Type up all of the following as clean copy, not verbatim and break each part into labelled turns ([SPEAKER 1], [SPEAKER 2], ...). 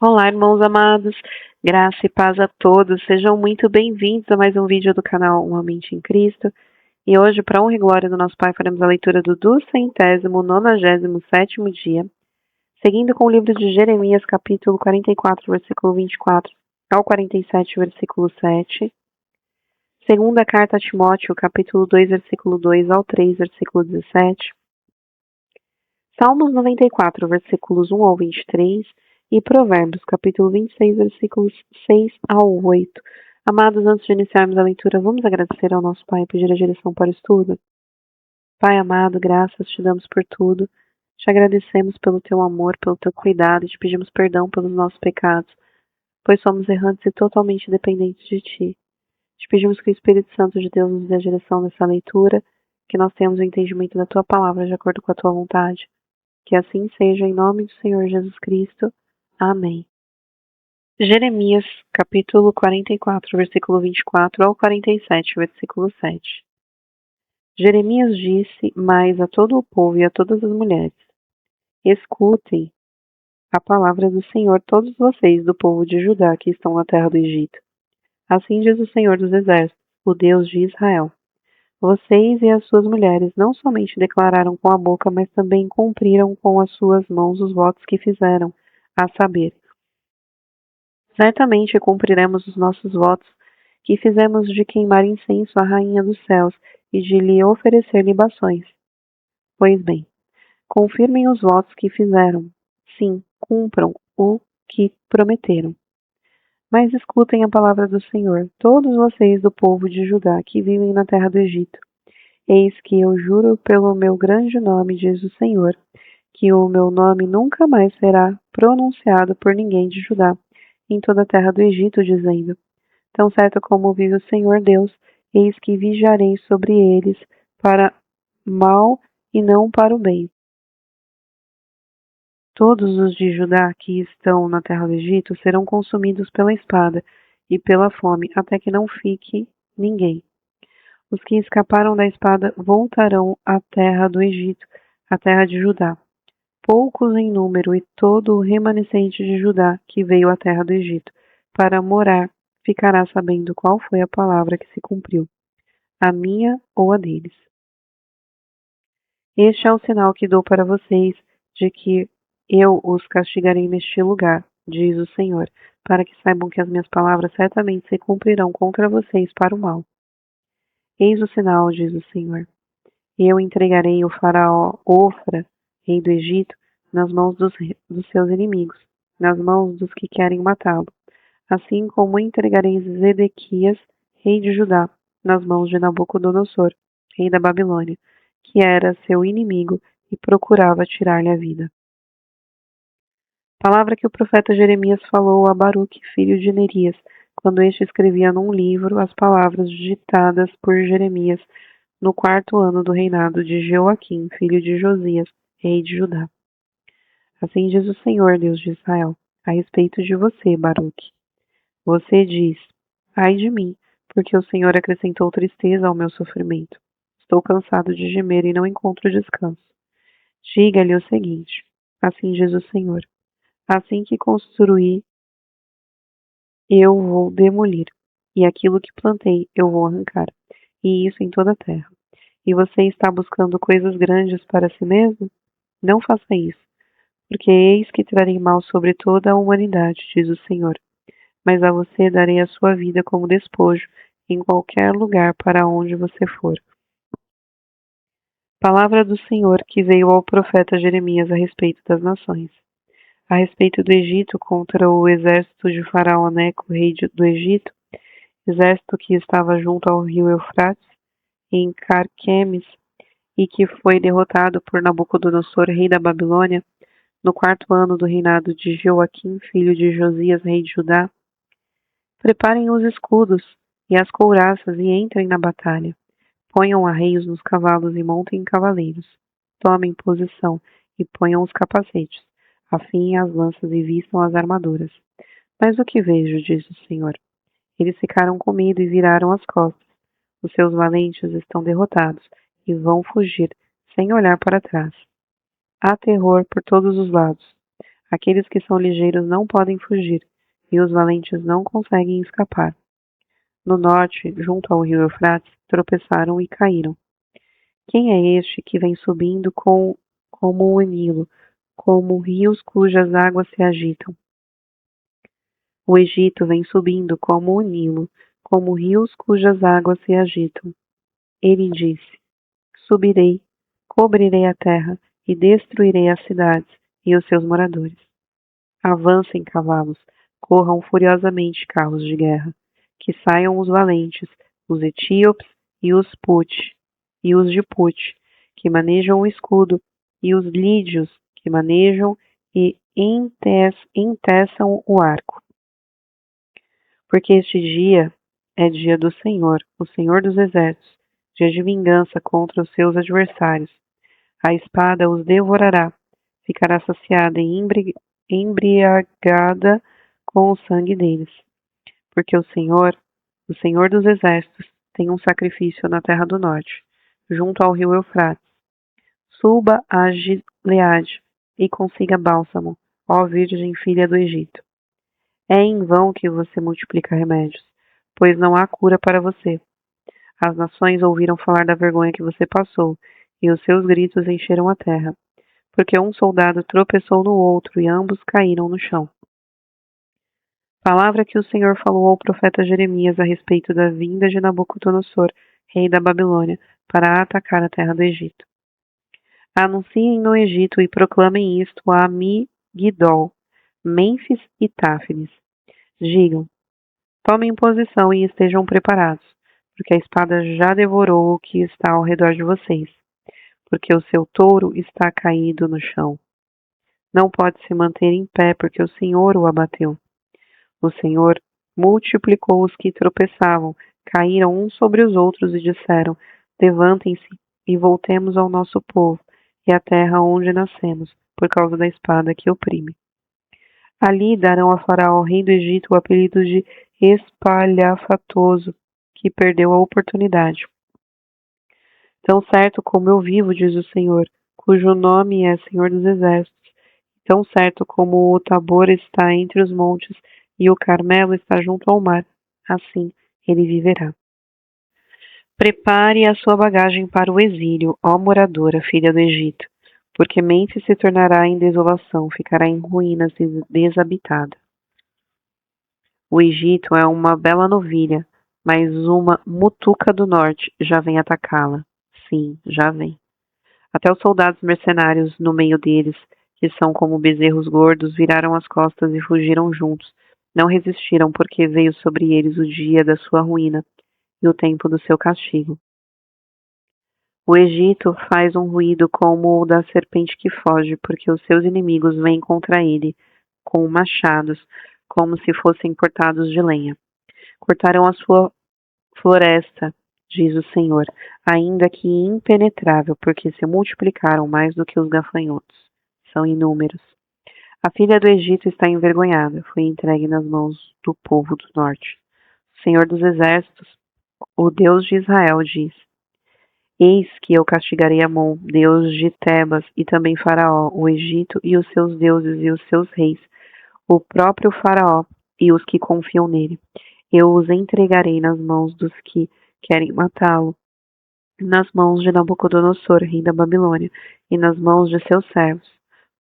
[SPEAKER 1] Olá, irmãos amados, graça e paz a todos, sejam muito bem-vindos a mais um vídeo do canal Uma Mente em Cristo. E hoje, para honra e glória do nosso Pai, faremos a leitura do 297º dia, seguindo com o livro de Jeremias, capítulo 44, versículo 24 ao 47, versículo 7. Segunda carta a Timóteo, capítulo 2, versículo 2 ao 3, versículo 17. Salmos 94, versículos 1 ao 23. E Provérbios, capítulo 26, versículos 6 ao 8. Amados, antes de iniciarmos a leitura, vamos agradecer ao nosso Pai e pedir a direção para o estudo. Pai amado, graças te damos por tudo. Te agradecemos pelo teu amor, pelo teu cuidado e te pedimos perdão pelos nossos pecados, pois somos errantes e totalmente dependentes de ti. Te pedimos que o Espírito Santo de Deus nos dê a direção nessa leitura, que nós tenhamos o entendimento da tua palavra de acordo com a tua vontade. Que assim seja, em nome do Senhor Jesus Cristo. Amém. Jeremias, capítulo 44, versículo 24 ao 47, versículo 7. Jeremias disse mais a todo o povo e a todas as mulheres: Escutem a palavra do Senhor, todos vocês do povo de Judá que estão na terra do Egito. Assim diz o Senhor dos Exércitos, o Deus de Israel. Vocês e as suas mulheres não somente declararam com a boca, mas também cumpriram com as suas mãos os votos que fizeram, a saber, certamente cumpriremos os nossos votos, que fizemos de queimar incenso à Rainha dos Céus e de lhe oferecer libações. Pois bem, confirmem os votos que fizeram. Sim, cumpram o que prometeram. Mas escutem a palavra do Senhor, todos vocês do povo de Judá que vivem na terra do Egito. Eis que eu juro pelo meu grande nome, diz o Senhor, que o meu nome nunca mais será pronunciado por ninguém de Judá em toda a terra do Egito, dizendo: Tão certo como vive o Senhor Deus, eis que vigiarei sobre eles para mal e não para o bem. Todos os de Judá que estão na terra do Egito serão consumidos pela espada e pela fome, até que não fique ninguém. Os que escaparam da espada voltarão à terra do Egito, à terra de Judá, poucos em número, e todo o remanescente de Judá que veio à terra do Egito para morar ficará sabendo qual foi a palavra que se cumpriu, a minha ou a deles. Este é o sinal que dou para vocês de que eu os castigarei neste lugar, diz o Senhor, para que saibam que as minhas palavras certamente se cumprirão contra vocês para o mal. Eis o sinal, diz o Senhor. Eu entregarei o faraó Ofra, rei do Egito, nas mãos dos seus inimigos, nas mãos dos que querem matá-lo, assim como entregarei Zedequias, rei de Judá, nas mãos de Nabucodonosor, rei da Babilônia, que era seu inimigo e procurava tirar-lhe a vida. Palavra que o profeta Jeremias falou a Baruque, filho de Nerias, quando este escrevia num livro as palavras ditadas por Jeremias no 4º ano do reinado de Jeoaquim, filho de Josias, rei de Judá. Assim diz o Senhor, Deus de Israel, a respeito de você, Baruque. Você diz: Ai de mim, porque o Senhor acrescentou tristeza ao meu sofrimento. Estou cansado de gemer e não encontro descanso. Diga-lhe o seguinte: assim diz o Senhor. Assim que construí, eu vou demolir, e aquilo que plantei eu vou arrancar, e isso em toda a terra. E você está buscando coisas grandes para si mesmo? Não faça isso, porque eis que trarei mal sobre toda a humanidade, diz o Senhor. Mas a você darei a sua vida como despojo, em qualquer lugar para onde você for. Palavra do Senhor que veio ao profeta Jeremias a respeito das nações. A respeito do Egito contra o exército de Faraó Neco, rei do Egito, exército que estava junto ao rio Eufrates, em Carquemes, e que foi derrotado por Nabucodonosor, rei da Babilônia, no 4º ano do reinado de Jeoaquim, filho de Josias, rei de Judá. Preparem os escudos e as couraças e entrem na batalha. Ponham arreios nos cavalos e montem em cavaleiros. Tomem posição e ponham os capacetes. Afiem as lanças e vistam as armaduras. Mas o que vejo, diz o Senhor? Eles ficaram com medo e viraram as costas. Os seus valentes estão derrotados e vão fugir, sem olhar para trás. Há terror por todos os lados. Aqueles que são ligeiros não podem fugir, e os valentes não conseguem escapar. No norte, junto ao rio Eufrates, tropeçaram e caíram. Quem é este que vem subindo como o Nilo, como rios cujas águas se agitam? O Egito vem subindo como o Nilo, como rios cujas águas se agitam. Ele disse: Subirei, cobrirei a terra e destruirei as cidades e os seus moradores. Avancem cavalos, corram furiosamente carros de guerra, que saiam os valentes, os etíopes e os de Put, que manejam o escudo, e os lídios, que manejam e enteçam o arco. Porque este dia é dia do Senhor, o Senhor dos exércitos, dia de vingança contra os seus adversários. A espada os devorará, ficará saciada e embriagada com o sangue deles. Porque o Senhor dos exércitos, tem um sacrifício na terra do norte, junto ao rio Eufrates. Suba a Gileade e consiga bálsamo, ó Virgem filha do Egito. É em vão que você multiplica remédios, pois não há cura para você. As nações ouviram falar da vergonha que você passou, e os seus gritos encheram a terra, porque um soldado tropeçou no outro e ambos caíram no chão. Palavra que o Senhor falou ao profeta Jeremias a respeito da vinda de Nabucodonosor, rei da Babilônia, para atacar a terra do Egito. Anunciem no Egito e proclamem isto a Migdol, Mênfis e Táfnis. Digam: tomem posição e estejam preparados, porque a espada já devorou o que está ao redor de vocês, porque o seu touro está caído no chão. Não pode se manter em pé, porque o Senhor o abateu. O Senhor multiplicou os que tropeçavam, caíram uns sobre os outros e disseram: levantem-se e voltemos ao nosso povo e à terra onde nascemos, por causa da espada que oprime. Ali darão a Faraó, rei do Egito, o apelido de espalhafatoso, que perdeu a oportunidade. Tão certo como eu vivo, diz o Senhor, cujo nome é Senhor dos Exércitos, tão certo como o Tabor está entre os montes e o Carmelo está junto ao mar, assim ele viverá. Prepare a sua bagagem para o exílio, ó moradora, filha do Egito, porque Mênfis se tornará em desolação, ficará em ruínas e desabitada. O Egito é uma bela novilha, mas uma mutuca do norte já vem atacá-la. Sim, já vem. Até os soldados mercenários no meio deles, que são como bezerros gordos, viraram as costas e fugiram juntos. Não resistiram, porque veio sobre eles o dia da sua ruína e o tempo do seu castigo. O Egito faz um ruído como o da serpente que foge, porque os seus inimigos vêm contra ele com machados, como se fossem cortados de lenha. Cortarão a sua floresta, diz o Senhor, ainda que impenetrável, porque se multiplicaram mais do que os gafanhotos. São inúmeros. A filha do Egito está envergonhada, foi entregue nas mãos do povo do norte. O Senhor dos exércitos, o Deus de Israel, diz: eis que eu castigarei Amon, Deus de Tebas, e também Faraó, o Egito e os seus deuses e os seus reis, o próprio Faraó e os que confiam nele. Eu os entregarei nas mãos dos que querem matá-lo, nas mãos de Nabucodonosor, rei da Babilônia, e nas mãos de seus servos.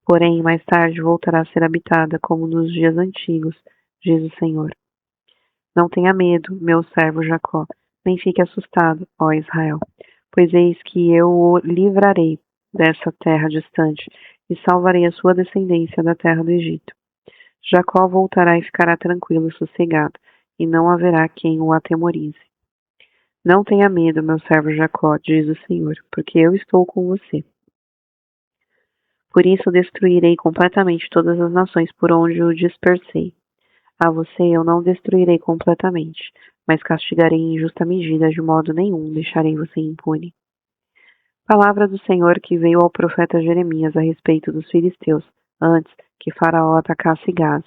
[SPEAKER 1] Porém, mais tarde voltará a ser habitada, como nos dias antigos, diz o Senhor. Não tenha medo, meu servo Jacó, nem fique assustado, ó Israel, pois eis que eu o livrarei dessa terra distante e salvarei a sua descendência da terra do Egito. Jacó voltará e ficará tranquilo e sossegado, e não haverá quem o atemorize. Não tenha medo, meu servo Jacó, diz o Senhor, porque eu estou com você. Por isso destruirei completamente todas as nações por onde o dispersei. A você eu não destruirei completamente, mas castigarei em justa medida, de modo nenhum deixarei você impune. Palavra do Senhor que veio ao profeta Jeremias a respeito dos filisteus, antes que Faraó atacasse Gaza.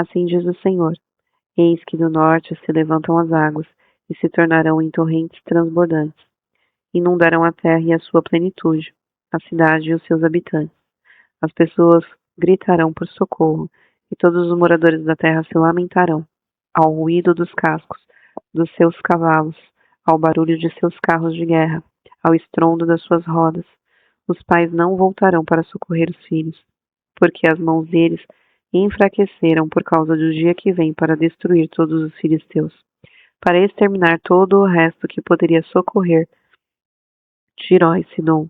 [SPEAKER 1] Assim diz o Senhor: eis que do norte se levantam as águas, e se tornarão em torrentes transbordantes. Inundarão a terra e a sua plenitude, a cidade e os seus habitantes. As pessoas gritarão por socorro, e todos os moradores da terra se lamentarão, ao ruído dos cascos dos seus cavalos, ao barulho de seus carros de guerra, ao estrondo das suas rodas. Os pais não voltarão para socorrer os filhos, porque as mãos deles enfraqueceram por causa do dia que vem para destruir todos os filisteus, para exterminar todo o resto que poderia socorrer Tiró e Sidom,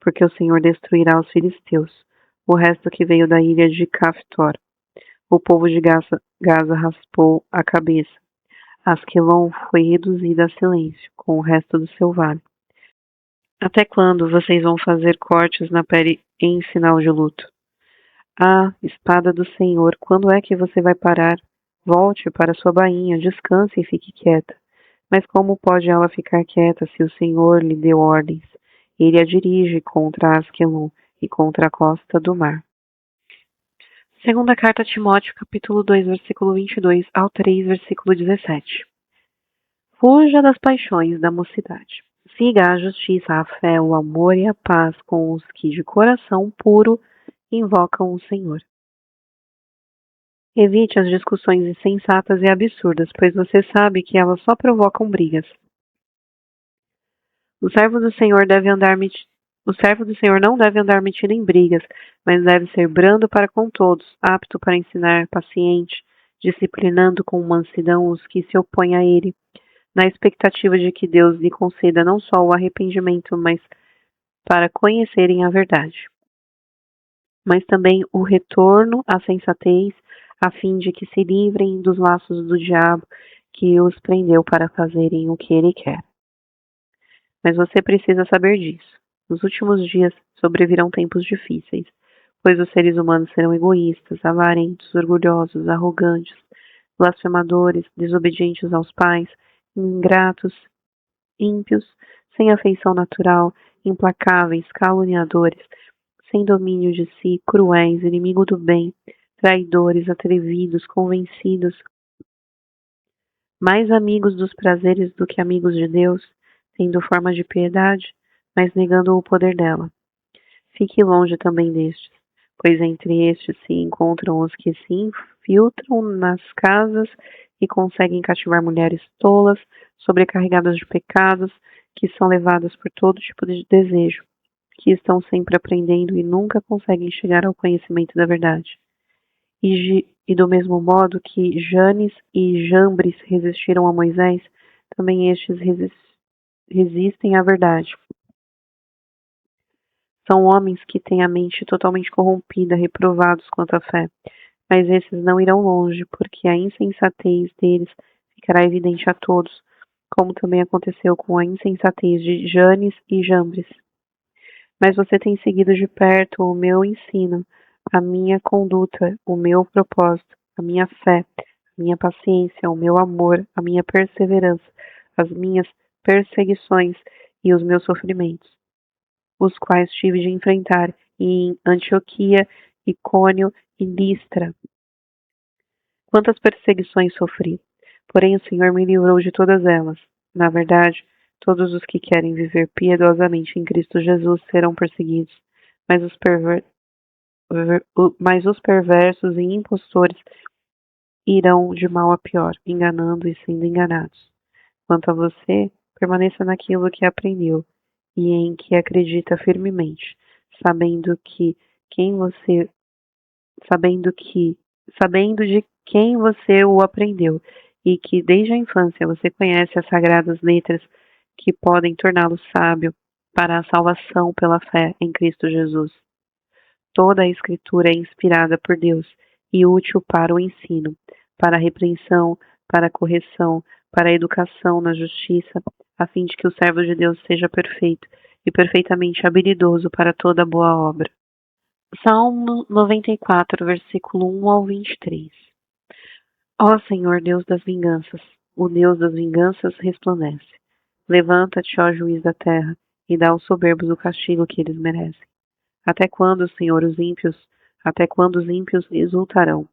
[SPEAKER 1] porque o Senhor destruirá os filisteus, o resto que veio da ilha de Caftor. O povo de Gaza raspou a cabeça. Asquelon foi reduzida a silêncio, com o resto do seu vale. Até quando vocês vão fazer cortes na pele em sinal de luto? Ah, espada do Senhor, quando é que você vai parar? Volte para sua bainha, descanse e fique quieta. Mas como pode ela ficar quieta se o Senhor lhe deu ordens? Ele a dirige contra Asquelon e contra a costa do mar. Segunda carta a Timóteo, capítulo 2, versículo 22 ao 3, versículo 17. Fuja das paixões da mocidade. Siga a justiça, a fé, o amor e a paz com os que de coração puro invocam o Senhor. Evite as discussões insensatas e absurdas, pois você sabe que elas só provocam brigas. O servo do Senhor não deve andar metido em brigas, mas deve ser brando para com todos, apto para ensinar, paciente, disciplinando com mansidão os que se opõem a ele, na expectativa de que Deus lhe conceda não só o arrependimento, mas para conhecerem a verdade, mas também o retorno à sensatez, a fim de que se livrem dos laços do diabo que os prendeu para fazerem o que ele quer. Mas você precisa saber disso. Nos últimos dias sobrevirão tempos difíceis, pois os seres humanos serão egoístas, avarentos, orgulhosos, arrogantes, blasfemadores, desobedientes aos pais, ingratos, ímpios, sem afeição natural, implacáveis, caluniadores, sem domínio de si, cruéis, inimigo do bem, traidores, atrevidos, convencidos, mais amigos dos prazeres do que amigos de Deus, tendo forma de piedade, mas negando o poder dela. Fique longe também destes, pois entre estes se encontram os que se infiltram nas casas e conseguem cativar mulheres tolas, sobrecarregadas de pecados, que são levadas por todo tipo de desejo, que estão sempre aprendendo e nunca conseguem chegar ao conhecimento da verdade. E do mesmo modo que Janes e Jambres resistiram a Moisés, também estes resistem à verdade. São homens que têm a mente totalmente corrompida, reprovados quanto à fé. Mas esses não irão longe, porque a insensatez deles ficará evidente a todos, como também aconteceu com a insensatez de Janes e Jambres. Mas você tem seguido de perto o meu ensino, a minha conduta, o meu propósito, a minha fé, a minha paciência, o meu amor, a minha perseverança, as minhas perseguições e os meus sofrimentos, os quais tive de enfrentar em Antioquia, Icônio e Listra. Quantas perseguições sofri, porém o Senhor me livrou de todas elas. Na verdade, todos os que querem viver piedosamente em Cristo Jesus serão perseguidos, mas os perversos e impostores irão de mal a pior, enganando e sendo enganados. Quanto a você, permaneça naquilo que aprendeu e em que acredita firmemente, sabendo de quem você o aprendeu e que desde a infância você conhece as sagradas letras que podem torná-lo sábio para a salvação pela fé em Cristo Jesus. Toda a Escritura é inspirada por Deus e útil para o ensino, para a repreensão, para a correção, para a educação na justiça, a fim de que o servo de Deus seja perfeito e perfeitamente habilidoso para toda boa obra. Salmo 94, versículo 1 ao 23. Ó Senhor, Deus das vinganças, o Deus das vinganças resplandece. Levanta-te, ó juiz da terra, e dá aos soberbos o castigo que eles merecem. Até quando, Senhor, até quando os ímpios exultarão?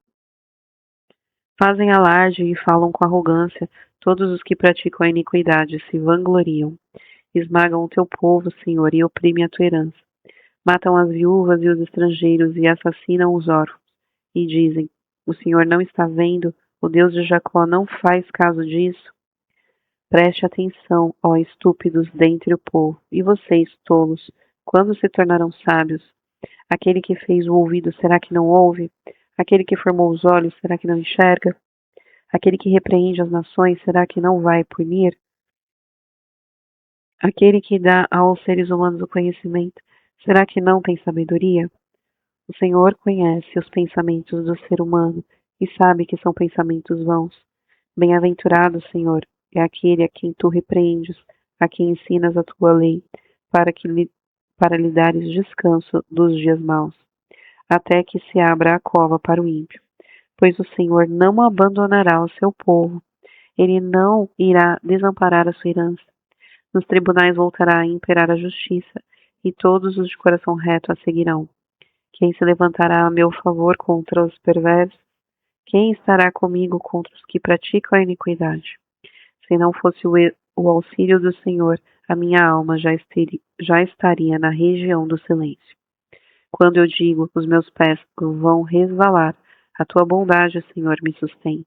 [SPEAKER 1] Fazem alarde e falam com arrogância, todos os que praticam a iniquidade se vangloriam. Esmagam o teu povo, Senhor, e oprimem a tua herança. Matam as viúvas e os estrangeiros e assassinam os órfãos. E dizem: o Senhor não está vendo? O Deus de Jacó não faz caso disso? Preste atenção, ó estúpidos dentre o povo, e vocês, tolos, quando se tornarão sábios? Aquele que fez o ouvido, será que não ouve? Aquele que formou os olhos, será que não enxerga? Aquele que repreende as nações, será que não vai punir? Aquele que dá aos seres humanos o conhecimento, será que não tem sabedoria? O Senhor conhece os pensamentos do ser humano e sabe que são pensamentos vãos. Bem-aventurado, Senhor, é aquele a quem tu repreendes, a quem ensinas a tua lei, para lhe dares descanso dos dias maus, até que se abra a cova para o ímpio. Pois o Senhor não abandonará o seu povo, ele não irá desamparar a sua herança. Nos tribunais voltará a imperar a justiça, e todos os de coração reto a seguirão. Quem se levantará a meu favor contra os perversos? Quem estará comigo contra os que praticam a iniquidade? Se não fosse o auxílio do Senhor, a minha alma já estaria na região do silêncio. Quando eu digo, os meus pés vão resvalar, a tua bondade, Senhor, me sustém.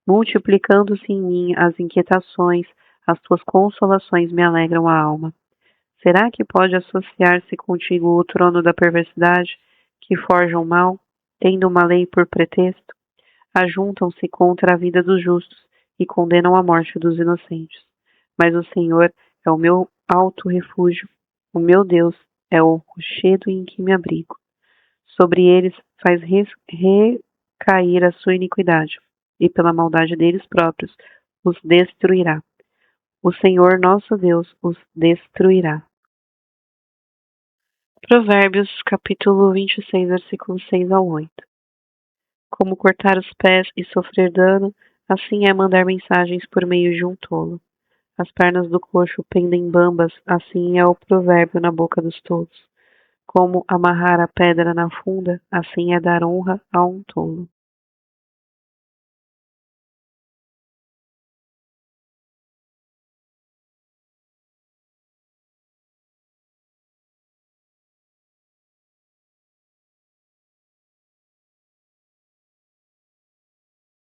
[SPEAKER 1] Multiplicando-se em mim as inquietações, as tuas consolações me alegram a alma. Será que pode associar-se contigo o trono da perversidade, que forja o mal, tendo uma lei por pretexto? Ajuntam-se contra a vida dos justos e condenam a morte dos inocentes. Mas o Senhor é o meu alto refúgio, o meu Deus é o rochedo em que me abrigo. Sobre eles faz recair a sua iniquidade, e pela maldade deles próprios os destruirá. O Senhor nosso Deus os destruirá. Provérbios, capítulo 26, versículos 6 ao 8. Como cortar os pés e sofrer dano, assim é mandar mensagens por meio de um tolo. As pernas do coxo pendem bambas, assim é o provérbio na boca dos tolos. Como amarrar a pedra na funda, assim é dar honra a um tolo.